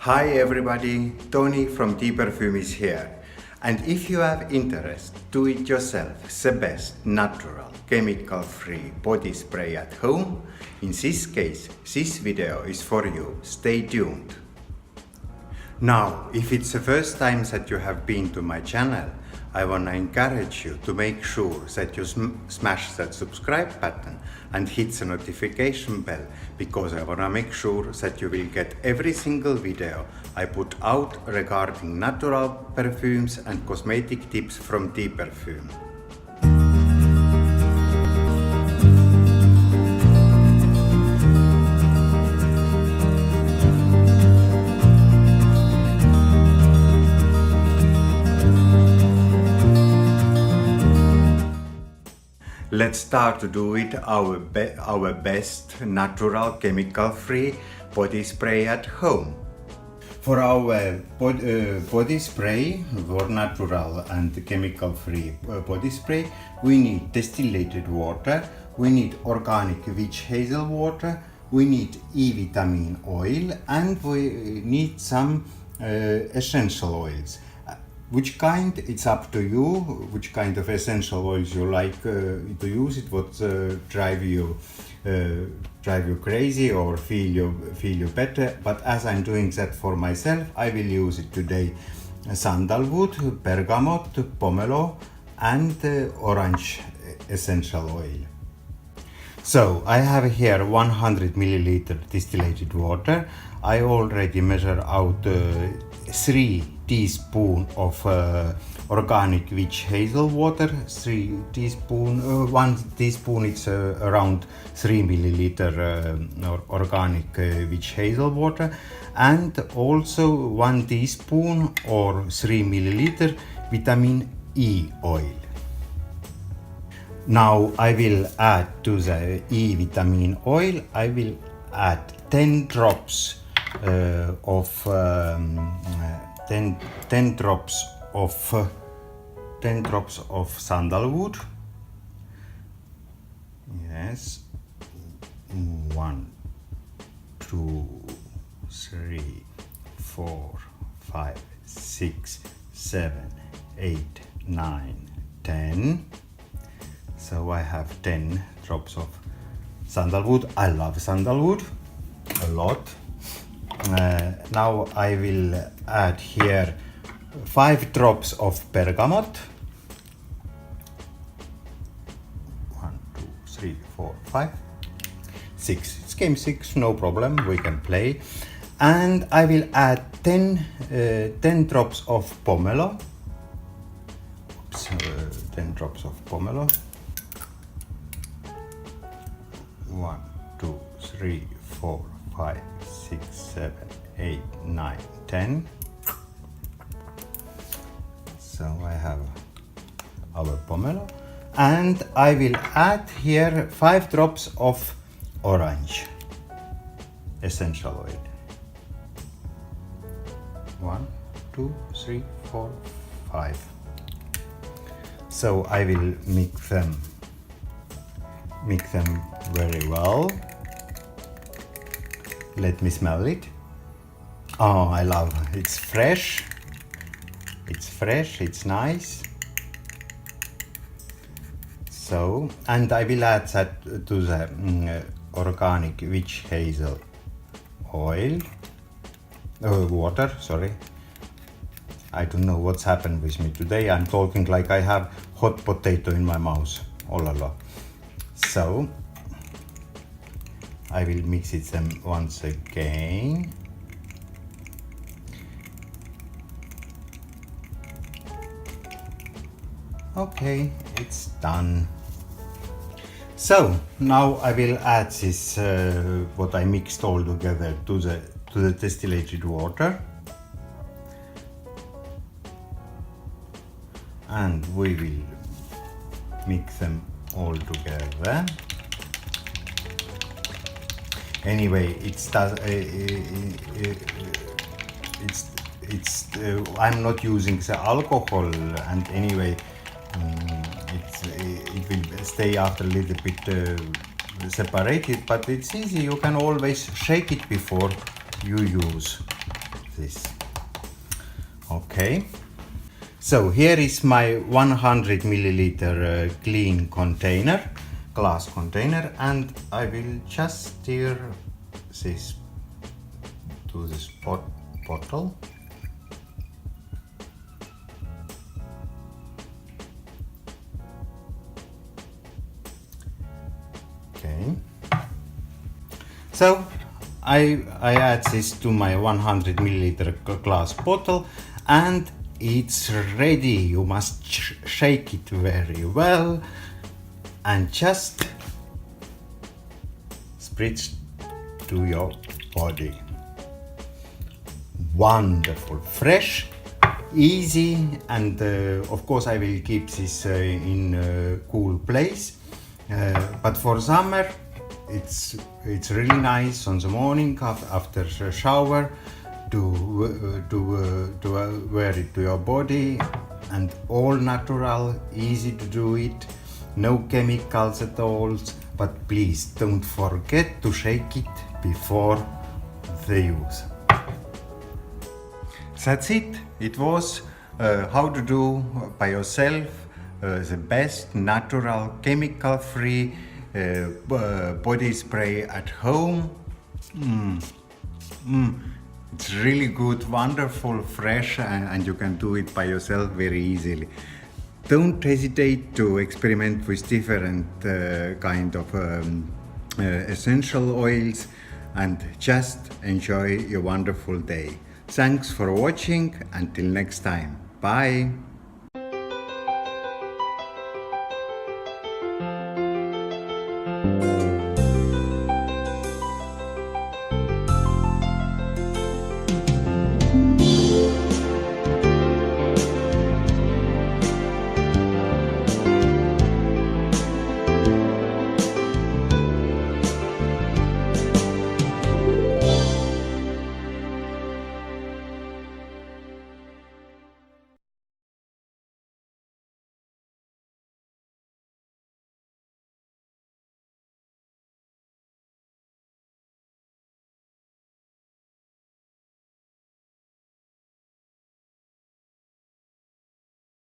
Hi everybody, Tony from T-Perfume is here. And if you have interest, do it yourself, the best, natural, chemical-free body spray at home. In this case, this video is for you. Stay tuned. Now, if it's the first time that you have been to my channel, I want to encourage you to make sure that you smash that subscribe button and hit the notification bell, because I want to make sure that you will get every single video I put out regarding natural perfumes and cosmetic tips from T-Perfume. Let's start to do it our best natural chemical-free body spray at home. For our body spray, for natural and chemical-free body spray, we need distilled water, we need organic witch hazel water, we need E-vitamin oil, and we need some essential oils. Which kind, it's up to you, which kind of essential oils you like to use. It would drive you crazy or feel you better. But as I'm doing that for myself, I will use it today: sandalwood, bergamot, pomelo, and orange essential oil. So I have here 100 milliliter distilled water. I already measure out 3 teaspoons of organic witch hazel water. 1 teaspoon it's around 3 milliliter organic witch hazel water, and also 1 teaspoon or 3 milliliter vitamin E oil. Now I will add to the E-vitamin oil, I will add 10 drops of 10 drops of sandalwood. Yes, 1, 2, 3, 4, 5, 6, 7, 8, 9, 10. So I have 10 drops of sandalwood. I love sandalwood a lot. Now I will add here 5 drops of bergamot. 1, 2, 3, 4, 5, 6. It's game 6, no problem, we can play. And I will add 10 drops of pomelo. Oops, 10 drops of pomelo. 1, 2, 3, 4, 5, 6, 7, 8, 9, 10. So I have our pomelo, and I will add here 5 drops of orange essential oil. 1, 2, 3, 4, 5. So I will mix them very well. Let me smell it. Oh, I love it. It's fresh. It's nice. So, and I will add that to the organic witch hazel oil, water, sorry. I don't know what's happened with me today. I'm talking like I have hot potato in my mouth. Oh la la. So I will mix it them once again. Okay, it's done. So now I will add this what I mixed all together to the distilled water, and we will mix them all together. Anyway, I'm not using the alcohol, and anyway, it will stay after a little bit separated, but it's easy. You can always shake it before you use. this. Okay. So here is my 100 milliliter clean container, glass container, and I will just stir this to this bottle. Okay. So I add this to my 100 milliliter glass bottle, and it's ready. You must shake it very well and just spritz to your body. Wonderful, fresh, easy, and of course I will keep this in a cool place. But for summer, it's really nice on the morning after a shower to wear it to your body, and all natural, easy to do it, no chemicals at all. But please don't forget to shake it before the use. That's it. It was how to do by yourself the best natural chemical-free body spray at home. It's really good, wonderful, fresh, and you can do it by yourself very easily. Don't hesitate to experiment with different kind of essential oils, and just enjoy your wonderful day. Thanks for watching. Until next time. Bye.